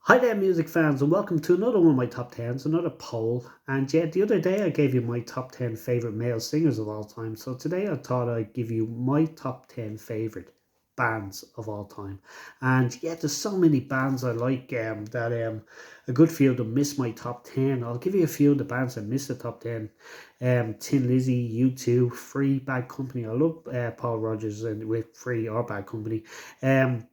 Hi there, music fans, and welcome to another one of my top tens, another poll. And yeah, the other day I gave you my top 10 favorite male singers of all time. So today I thought I'd give you my top 10 favorite bands of all time. And yeah, there's so many bands I like that a good few of them miss my top 10. I'll give you a few of the bands that miss the top 10. Tin Lizzy, U2, Free, Bad Company. I love Paul Rogers and with Free or Bad Company. Um,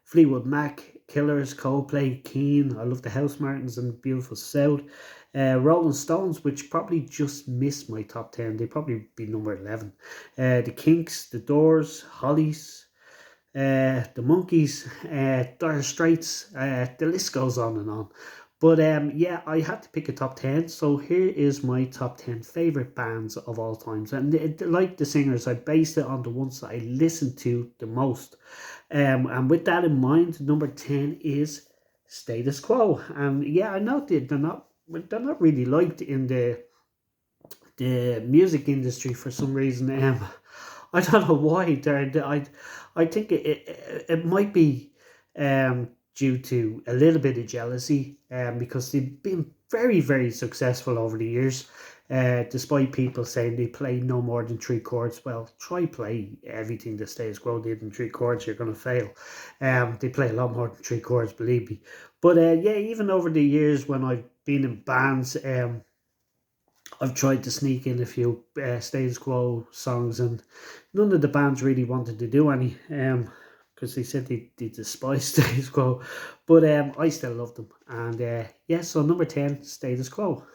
Fleetwood Mac, Killers, Coldplay, Keane. I love the House Martins and Beautiful South. Rolling Stones, which probably just missed my top 10. They'd probably be number 11. The Kinks, The Doors, Hollies, the Monkeys, Dire Straits. The list goes on and on. But yeah, I had to pick a top 10. So here is my top 10 favorite bands of all times. And like the singers, I based it on the ones that I listened to the most. And with that in mind, number 10 is Status Quo. And yeah, I know they're not really liked in the music industry for some reason. I don't know why. I think it might be due to a little bit of jealousy because they've been very, very successful over the years. Despite people saying they play no more than three chords, well, try play everything the Status Quo did in three chords, you're going to fail. They play a lot more than three chords, believe me. But yeah, even over the years when I've been in bands, I've tried to sneak in a few Status Quo songs, and none of the bands really wanted to do any, because they said they despise Status Quo, but I still love them, and yeah. So number 10, Status Quo.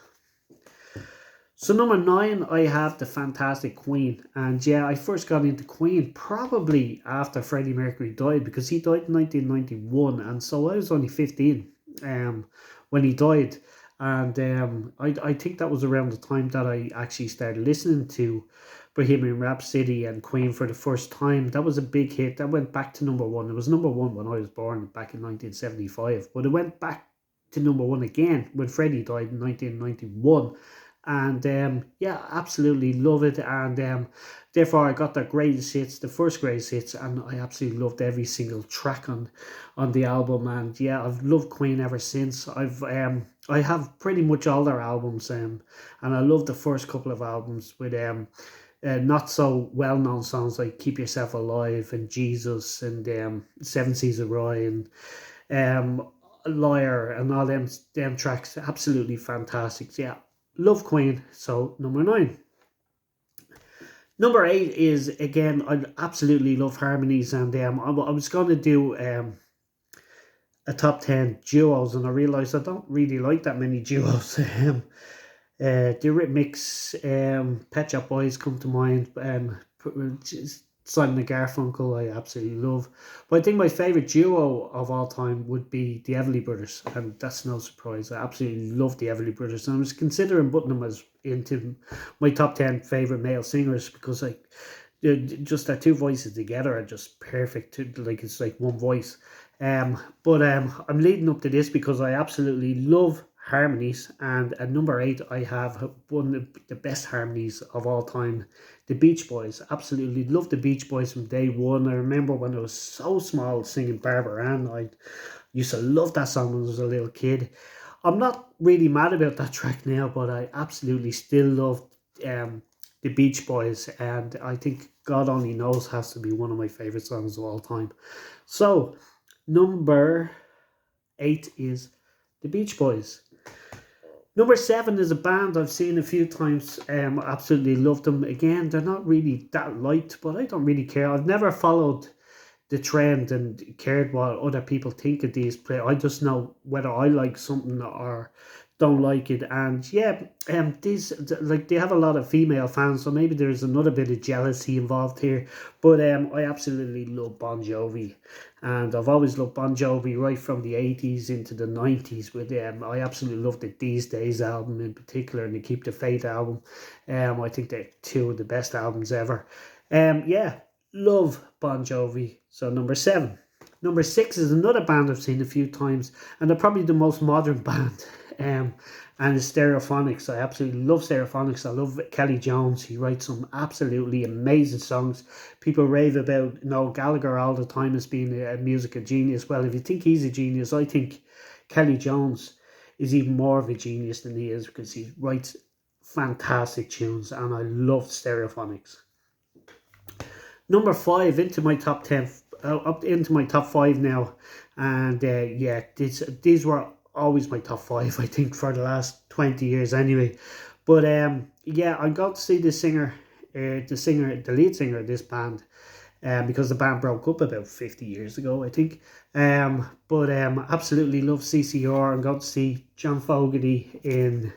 So number 9, I have the fantastic Queen, and yeah, I first got into Queen probably after Freddie Mercury died because he died in 1991, and so I was only 15 when he died, and I think that was around the time that I actually started listening to Bohemian Rhapsody and Queen for the first time. That was a big hit. That went back to number one. It was number one when I was born back in 1975, but it went back to number one again when Freddie died in 1991. And yeah, absolutely love it. And therefore, I got the greatest hits, the first greatest hits, and I absolutely loved every single track on the album. And yeah, I've loved Queen ever since. I have pretty much all their albums, and I love the first couple of albums with not so well known songs like "Keep Yourself Alive" and "Jesus" and "Seven Seas of Rye" and "Liar" and all them tracks. Absolutely fantastic. Yeah, love Queen. So number 9. Number 8 is again, I absolutely love harmonies, and I was going to do a top 10 duos, and I realized I don't really like that many duos. The Eurythmics, Pet Shop Boys come to mind. Simon and Garfunkel, I absolutely love. But I think my favorite duo of all time would be the Everly Brothers, and that's no surprise. I absolutely love the Everly Brothers, and I was considering putting them as into my top 10 favorite male singers because like just their two voices together are just perfect. Like it's like one voice. But I'm leading up to this because I absolutely love harmonies, and at number 8 I have one of the best harmonies of all time, the Beach Boys. Absolutely love the Beach Boys from day one. I remember when I was so small singing Barbara Ann. I used to love that song when I was a little kid. I'm not really mad about that track now, but I absolutely still love um, the Beach Boys, and I think God Only Knows has to be one of my favorite songs of all time. So, number 8 is the Beach Boys. Number 7 is a band I've seen a few times. Absolutely love them. Again, they're not really that liked, but I don't really care. I've never followed the trend and cared what other people think of these play. I just know whether I like something or don't like it. And yeah, these like they have a lot of female fans, so maybe there's another bit of jealousy involved here. But I absolutely love Bon Jovi, and I've always loved Bon Jovi right from the 80s into the 90s. With I absolutely love the These Days album in particular, and the Keep the Faith album. I think they're two of the best albums ever. Yeah, love Bon Jovi. So number 7. Number 6 is another band I've seen a few times, and they're probably the most modern band. Um, and it's Stereophonics. I absolutely love Stereophonics. I love Kelly Jones. He writes some absolutely amazing songs. People rave about Noel Gallagher all the time as being a musical genius. Well, if you think he's a genius, I think Kelly Jones is even more of a genius than he is, because he writes fantastic tunes, and I love Stereophonics. Number 5 into my top 10, up into my top 5 now, and yeah, these were always my top 5, I think, for the last 20 years anyway. But yeah, I got to see the lead singer of this band, because the band broke up about 50 years ago, I think. But absolutely love CCR, and got to see John Fogerty in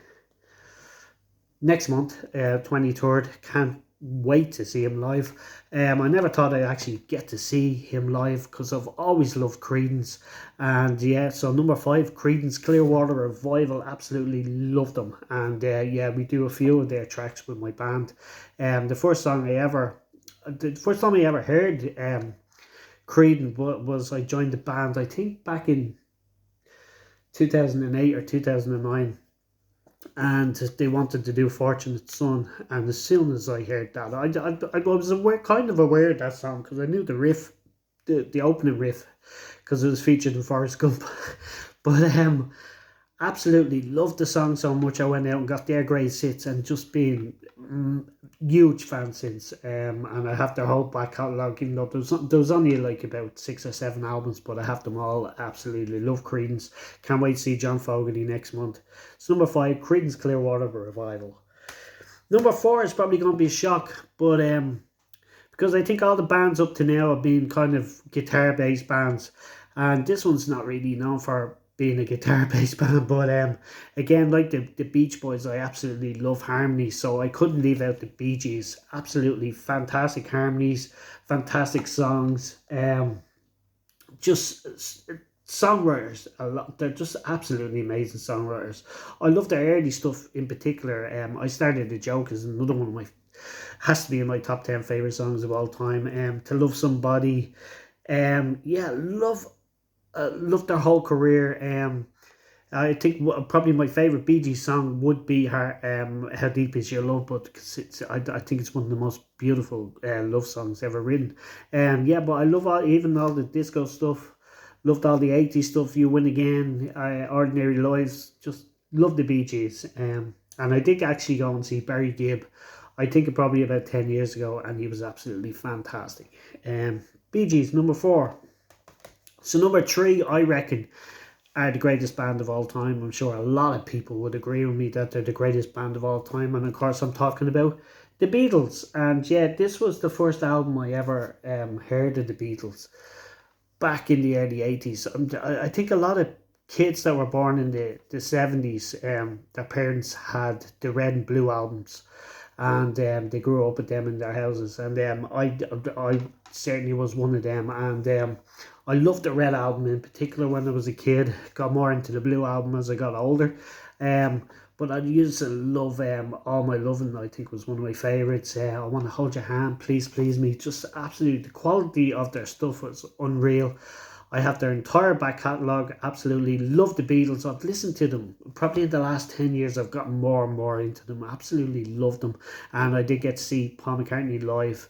next month, 23rd. Can't wait to see him live. I never thought I'd actually get to see him live, because I've always loved Creedence. And yeah, so number 5, Creedence Clearwater Revival. Absolutely love them. And yeah, we do a few of their tracks with my band. The first time I ever heard Creedence was, I joined the band, I think back in 2008 or 2009, and they wanted to do Fortunate Son. And as soon as I heard that, I was kind of aware of that song, because I knew the riff, the opening riff, because it was featured in Forrest Gump. But absolutely loved the song so much, I went out and got their greatest hits, and just been huge fan since. And I have their whole back catalogue, even though there was only like about 6 or 7 albums, but I have them all. Absolutely love Creedence. Can't wait to see John Fogerty next month. So number 5, Creedence Clearwater Revival. Number 4 is probably going to be a shock, but because I think all the bands up to now have been kind of guitar-based bands, and this one's not really known for being a guitar-based band. But again, like the Beach Boys, I absolutely love harmonies, so I couldn't leave out the Bee Gees. Absolutely fantastic harmonies, fantastic songs. Just songwriters, a lot. They're just absolutely amazing songwriters. I love their early stuff in particular. I Started a Joke is another one of my, has to be in my top 10 favorite songs of all time. To Love Somebody. Yeah, love their whole career. I think probably my favorite Bee Gees song would be How Deep Is Your Love, but I think it's one of the most beautiful love songs ever written. Yeah, but I love all the disco stuff. Loved all the 80s stuff. You Win Again, Ordinary Lives. Just love the Bee Gees. And I did actually go and see Barry Gibb, I think probably about 10 years ago, and he was absolutely fantastic. Bee Gees, number 4. So number 3, I reckon, are the greatest band of all time. I'm sure a lot of people would agree with me that they're the greatest band of all time. And of course, I'm talking about the Beatles. And yeah, this was the first album I ever heard of the Beatles, back in the early 80s. I think a lot of kids that were born in the 70s, their parents had the Red and Blue albums, and they grew up with them in their houses. And I certainly was one of them. And I loved the Red album in particular when I was a kid. Got more into the Blue album as I got older. But I used to love All My Lovin', I think was one of my favourites. I Want to Hold Your Hand, Please Please Me. Just absolutely, the quality of their stuff was unreal. I have their entire back catalogue. Absolutely love the Beatles. I've listened to them. Probably in the last 10 years, I've gotten more and more into them. Absolutely love them. And I did get to see Paul McCartney live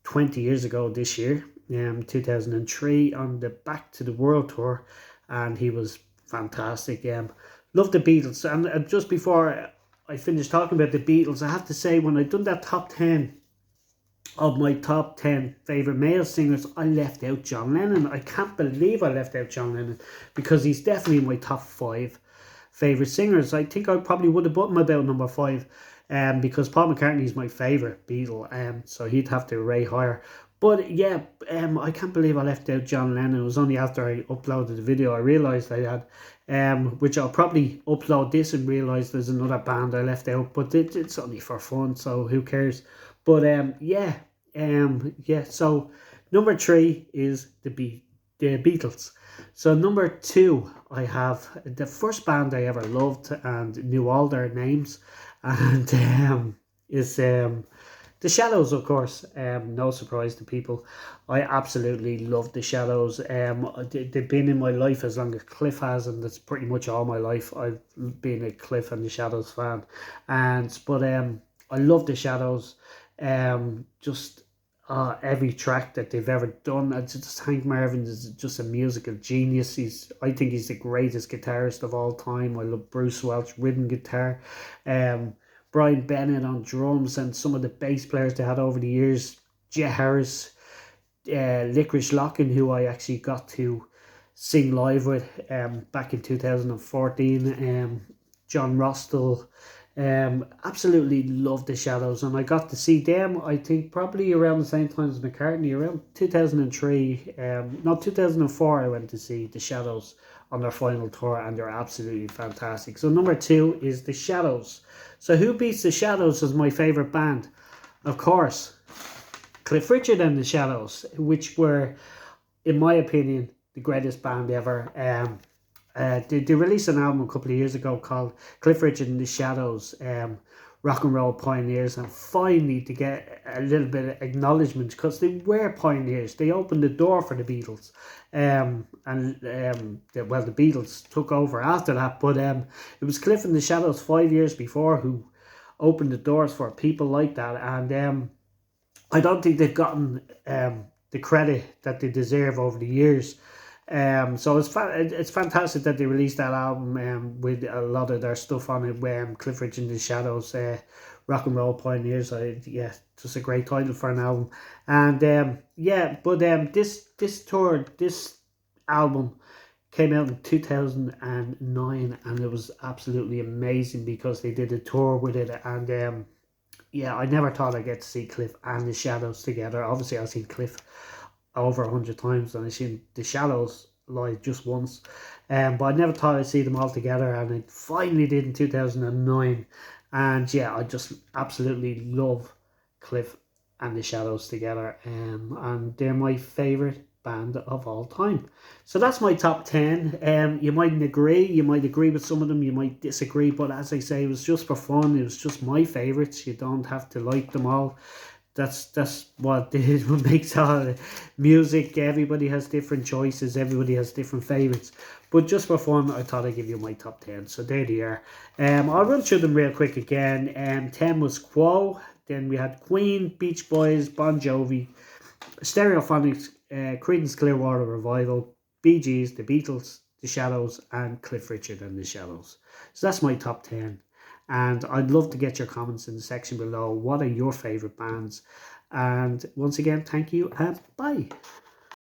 20 years ago this year, 2003, on the Back to the World tour, and he was fantastic. Love the Beatles. And just before I finish talking about the Beatles, I have to say, when I done that top 10 of my top 10 favourite male singers, I left out John Lennon. I can't believe I left out John Lennon, because he's definitely in my top 5 favourite singers. I think I probably would have put him about number 5, because Paul McCartney is my favourite Beatle, so he'd have to rate higher. But yeah, I can't believe I left out John Lennon. It was only after I uploaded the video I realised I had, which I'll probably upload this and realise there's another band I left out, but it's only for fun, so who cares. But yeah, so number 3 is the Beatles. So number 2, I have the first band I ever loved and knew all their names, and is the Shadows, of course. No surprise to people. I absolutely love the Shadows. They've been in my life as long as Cliff has, and that's pretty much all my life. I've been a Cliff and the Shadows fan, but I love the Shadows. Just every track that they've ever done. I just Hank Marvin is just a musical genius. I think he's the greatest guitarist of all time. I love Bruce Welch rhythm guitar, um, Brian Bennett on drums, and some of the bass players they had over the years. Jet Harris, Licorice Lockin, who I actually got to sing live with back in 2014. John Rostel. Absolutely love the Shadows, and I got to see them. I think probably around the same time as McCartney, around 2003. Not 2004. I went to see the Shadows on their final tour, and they're absolutely fantastic. So number two is the Shadows. So who beats the Shadows as my favorite band? Of course, Cliff Richard and the Shadows, which were, in my opinion, the greatest band ever. They released an album a couple of years ago called Cliff Richard and the Shadows, Rock and Roll Pioneers, and finally to get a little bit of acknowledgement because they were pioneers. They opened the door for the Beatles, the Beatles took over after that, but it was Cliff and the Shadows 5 years before who opened the doors for people like that, and I don't think they've gotten the credit that they deserve over the years. So it's fantastic that they released that album with a lot of their stuff on it. Cliff Richard and the Shadows, Rock and Roll Pioneers. Yeah, just a great title for an album. And this album came out in 2009, and it was absolutely amazing because they did a tour with it, and yeah, I never thought I'd get to see Cliff and the Shadows together. Obviously, I've seen Cliff over 100 times, and I've seen the Shadows live just once. But I never thought I'd see them all together, and I finally did in 2009. And yeah, I just absolutely love Cliff and the Shadows together, and they're my favourite band of all time. So that's my top 10. You mightn't agree, you might agree with some of them, you might disagree, but as I say, it was just for fun. It was just my favourites. You don't have to like them all. That's what what makes all music. Everybody has different choices, everybody has different favourites, but just for fun I thought I'd give you my top 10. So there they are. I'll run through them real quick again. 10 was Quo, then we had Queen, Beach Boys, Bon Jovi, Stereophonics, Creedence Clearwater Revival, Bee Gees, The Beatles, The Shadows, and Cliff Richard and The Shadows. So that's my top 10. And I'd love to get your comments in the section below. What are your favourite bands? And once again, thank you and bye.